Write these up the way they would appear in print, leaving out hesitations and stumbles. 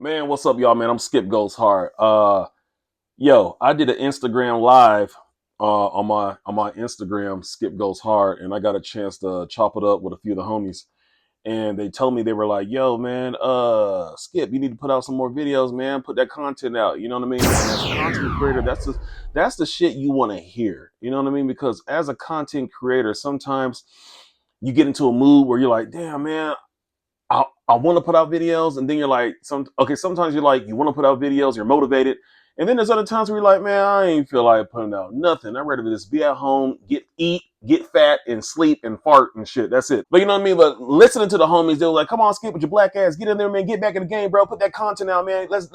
Man, what's up, y'all? Man, I'm Skipgoeshard. Yo, I did an Instagram live on my Instagram, Skip Goes Hard, and I got a chance to chop it up with a few of the homies. And they told me they were like, "Yo, man, Skip, you need to put out some more videos, man. Put that content out." You know what I mean? And as a content creator, that's the shit you want to hear. You know what I mean? Because as a content creator, sometimes you get into a mood where you're like, "Damn, man, I want to put out videos," and then you're like, sometimes you're like, you want to put out videos, you're motivated, and then there's other times where you're like, man, I ain't feel like putting out nothing. I'd rather just be at home, eat, get fat, and sleep and fart and shit. That's it. But you know what I mean? But listening to the homies, they were like, come on, Skip, with your black ass, get in there, man, get back in the game, bro, put that content out, man. Let's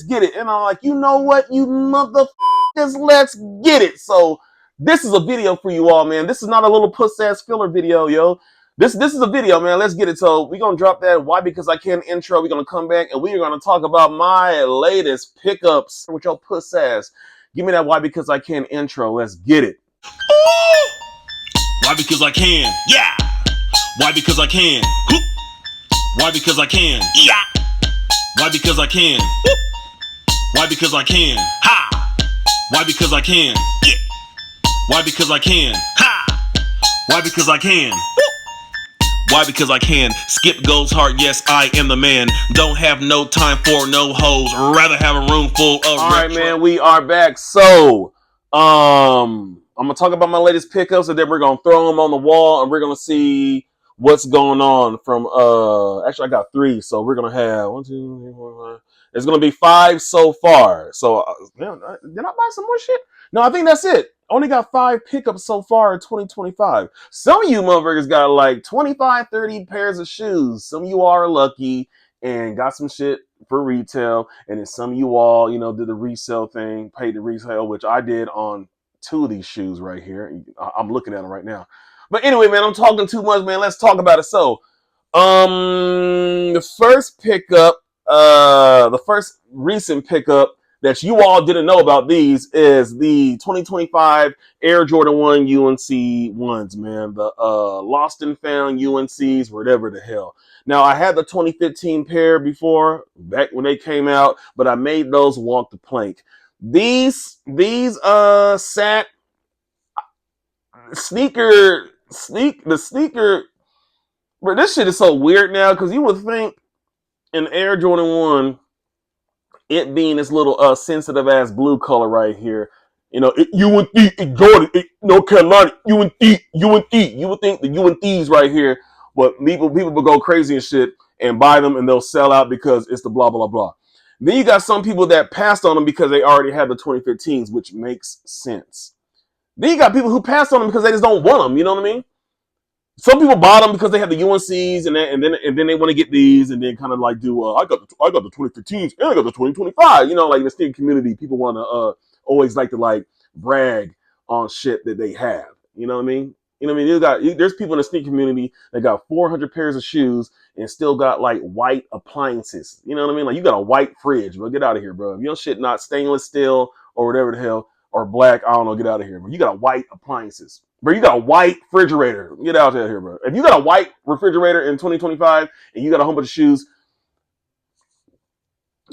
get it. And I'm like, you know what, you motherfuckers, let's get it. So this is a video for you all, man. This is not a little puss ass filler video, yo. This is a video, man. Let's get it. So we're gonna drop that Why Because I Can intro. We're gonna come back and we're gonna talk about my latest pickups with your puss ass. Give me that Why Because I Can intro. Let's get it. Why because I can? Yeah. Why because I can? Why because I can? Yeah. Why because I can? Why because I can? Ha. Why because I can? Yeah. Why because I can? Ha. Why because I can? Why because I can. Skip goes hard, yes, I am the man. Don't have no time for no hoes. Rather have a room full of All right, man, we are back. So, I'm gonna talk about my latest pickups, and then we're gonna throw them on the wall, and we're gonna see what's going on from. Actually, I got three, so we're gonna have 1, 2, 3, 4, 5. It's gonna be 5 so far. So, man, did I buy some more shit? No, I think that's it. Only got 5 pickups so far in 2025. Some of you motherfuckers got like 25, 30 pairs of shoes. Some of you are lucky and got some shit for retail. And then some of you all, did the resale thing, paid the resale, which I did on 2 of these shoes right here. I'm looking at them right now. But anyway, man, I'm talking too much, man. Let's talk about it. So, the first pickup, the first recent pickup that you all didn't know about these is the 2025 Air Jordan 1 UNC ones, man. The lost and found UNCs, whatever the hell. Now, I had the 2015 pair before, back when they came out, but I made those walk the plank. The sneaker, bro, this shit is so weird now because you would think an Air Jordan 1, it being this little sensitive ass blue color right here, UNC, Jordan, North Carolina, UNC. You would think the UNCs right here, but people will go crazy and shit and buy them and they'll sell out because it's the blah blah blah. Then you got some people that passed on them because they already had the 2015s, which makes sense. Then you got people who passed on them because they just don't want them. You know what I mean? Some people bought them because they have the UNCs and then they want to get these and then kind of like do I got the 2015s and I got the 2025. Like in the sneaker community, people want to always like to like brag on shit that they have. You know what I mean? There's people in the sneaker community that got 400 pairs of shoes and still got like white appliances. You know what I mean? Like you got a white fridge, bro. Get out of here, bro. If your shit not stainless steel or whatever the hell or black, I don't know. Get out of here, bro. You got white appliances. Bro, you got a white refrigerator. Get out of here, bro. If you got a white refrigerator in 2025 and you got a whole bunch of shoes,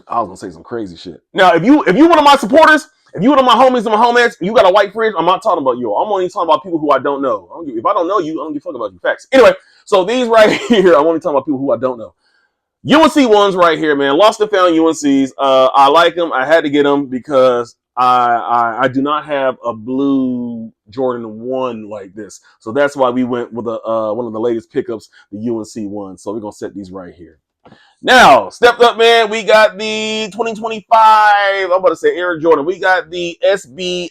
I was gonna say some crazy shit. Now, if you one of my supporters, if you one of my homies and my homies, you got a white fridge, I'm not talking about you. I'm only talking about people who I don't know. If I don't know you, I don't give a fuck about you. Facts. Anyway, so these right here, I'm only talking about people who I don't know. UNC ones right here, man. Lost and found UNCs. I like them. I had to get them because I do not have a blue Jordan 1 like this. So that's why we went with one of the latest pickups, the UNC one. So we're going to set these right here. Now, stepped up, man. We got the 2025, I'm about to say Air Jordan. We got the SB,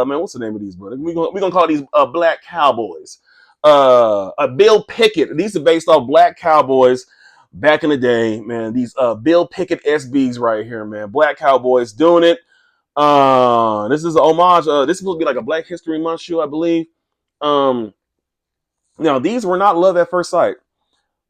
man, what's the name of these, brother? We're going to call these Black Cowboys. Bill Pickett. These are based off Black Cowboys back in the day, man. These Bill Pickett SBs right here, man. Black Cowboys doing it. This is an homage. This is supposed to be like a Black History Month shoe, I believe. Now these were not love at first sight.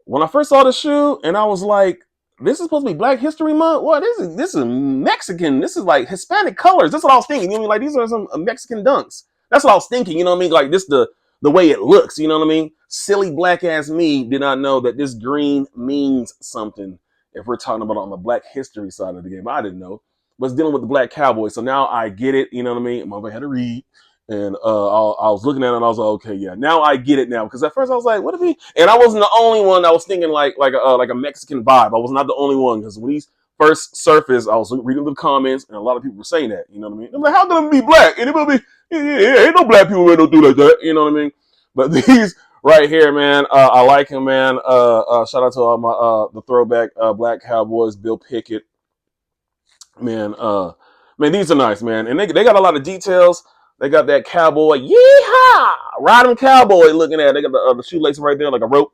When I first saw the shoe, and I was like, "This is supposed to be Black History Month. What? This is Mexican. This is like Hispanic colors." That's what I was thinking. You know what I mean? Like these are some Mexican dunks. That's what I was thinking. You know what I mean? Like this the way it looks. You know what I mean? Silly black ass me did not know that this green means something. if we're talking about on the Black history side of the game. I didn't know. Was dealing with the Black Cowboys. So now I get it. You know what I mean? Mother had to read. And I was looking at it and I was like, okay, yeah, now I get it now. Because at first I was like, what if he? And I wasn't the only one that was thinking like a Mexican vibe. I was not the only one because when these first surfaced, I was reading the comments and a lot of people were saying that. You know what I mean? I'm like, how can it be black? And it will be, yeah, ain't no black people that don't do like that. You know what I mean? But these right here, man, I like him, man. Shout out to all my the throwback Black Cowboys, Bill Pickett, man. Man, these are nice, man, and they got a lot of details. They got that cowboy, yeehaw, riding cowboy looking at. They got the shoelace right there, like a rope.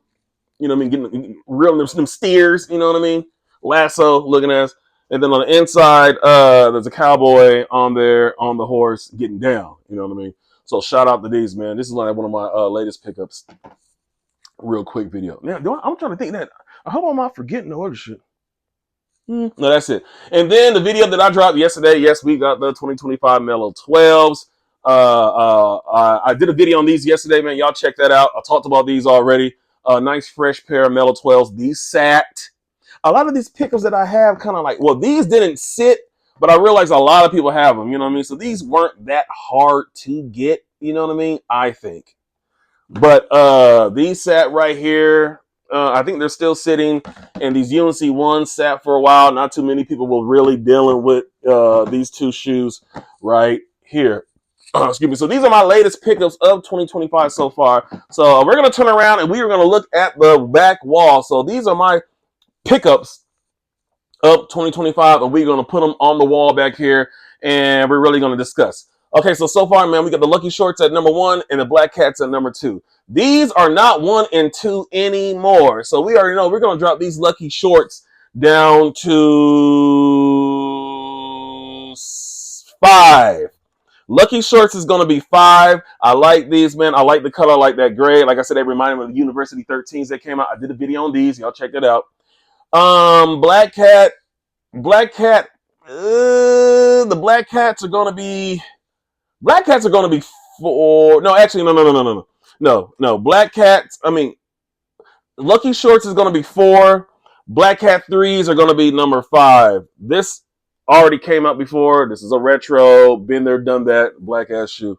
You know what I mean? Getting real them steers. You know what I mean? Lasso looking at. And then on the inside, there's a cowboy on there on the horse getting down. You know what I mean? So shout out to these, man. This is like one of my latest pickups. Real quick video. Now, I'm trying to think that. I hope I'm not forgetting the other shit. No, that's it. And then the video that I dropped yesterday, yes, we got the 2025 Mellow 12s. I did a video on these yesterday, man. Y'all check that out. I talked about these already. Nice fresh pair of Mellow 12s. These sat. A lot of these pickups that I have kind of like, well, these didn't sit, but I realized a lot of people have them, you know what I mean? So these weren't that hard to get, you know what I mean? I think. But these sat right here. I think they're still sitting, and these UNC ones sat for a while. Not too many people were really dealing with these two shoes right here. Excuse me. So these are my latest pickups of 2025 so far. So we're gonna turn around and we are gonna look at the back wall. So these are my pickups of 2025, and we're gonna put them on the wall back here, and we're really gonna discuss. Okay, so far, man, we got the Lucky Shorts at number 1 and the Black Cats at number 2. These are not 1 and 2 anymore. So we already know we're going to drop these Lucky Shorts down to 5. Lucky Shorts is going to be 5. I like these, man. I like the color, I like that gray. Like I said, they remind me of the University 13s that came out. I did a video on these. Y'all check it out. Black Cat. The Black Cats are going to be... Black Cats are going to be 4. No, actually, no. Black Cats, Lucky Shorts is going to be 4. Black Cat 3s are going to be number 5. This already came out before. This is a retro. Been there, done that. Black ass shoe.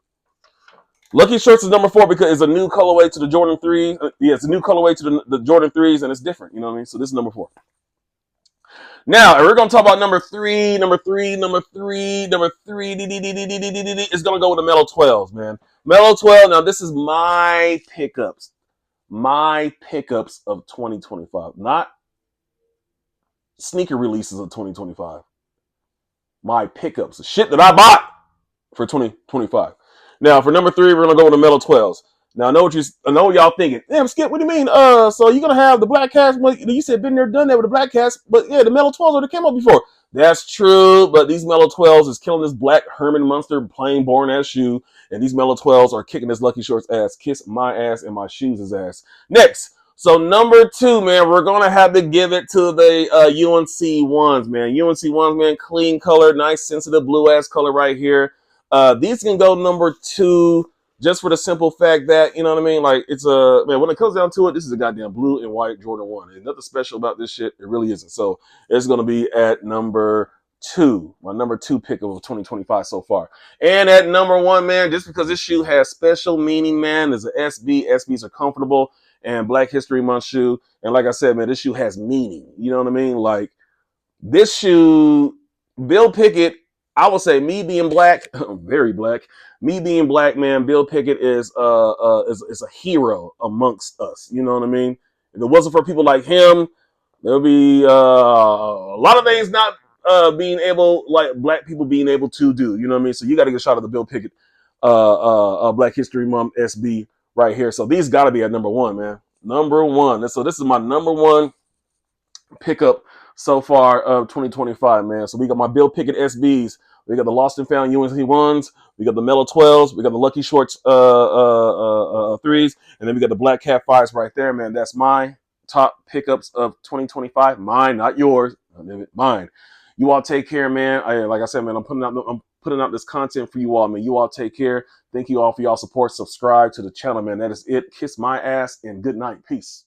Lucky Shorts is number 4 because it's a new colorway to the Jordan 3s. Yeah, it's a new colorway to the Jordan 3s, and it's different. You know what I mean? So this is number 4. Now, and we're going to talk about number 3. It's going to go with the Mellow 12s, man. Mellow 12, now this is my pickups. My pickups of 2025. Not sneaker releases of 2025. My pickups. The shit that I bought for 2025. Now, for number 3, we're going to go with the Mellow 12s. Now, I know what y'all thinking. Damn, Skip, what do you mean? So you're going to have the Black Cats? You said been there, done that with the Black Cats. But yeah, the Mellow 12s already came out before. That's true, but these Mellow 12s is killing this black Herman Munster plain born ass shoe. And these Mellow 12s are kicking this Lucky Shorts ass. Kiss my ass and my shoes' ass. Next. So number 2, man, we're going to have to give it to the UNC ones, man. UNC ones, man, clean color, nice sensitive blue ass color right here. These can go number 2. Just for the simple fact that, you know what I mean? Like, it's man, when it comes down to it, this is a goddamn blue and white Jordan 1. There's nothing special about this shit. It really isn't. So it's going to be at number 2. My number 2 pick of 2025 so far. And at number 1, man, just because this shoe has special meaning, man, is an SB. SBs are comfortable and Black History Month shoe. And like I said, man, this shoe has meaning. You know what I mean? Like, this shoe, Bill Pickett, I would say me being black, very black, me being black, man, Bill Pickett is a hero amongst us. You know what I mean? If it wasn't for people like him, there'll be a lot of things not being able, like black people being able to do. You know what I mean? So you got to get a shot at the Bill Pickett Black History Month SB right here. So these got to be at number 1, man. Number 1. So this is my number 1 pickup so far of 2025, man. So we got my Bill Pickett SBs. We got the Lost and Found UNC 1s. We got the Mellow 12s. We got the Lucky Shorts 3s. And then we got the Black Cat 5s right there, man. That's my top pickups of 2025. Mine, not yours. Mine. You all take care, man. Like I said, man, I'm putting out this content for you all, man. You all take care. Thank you all for y'all support. Subscribe to the channel, man. That is it. Kiss my ass and good night. Peace.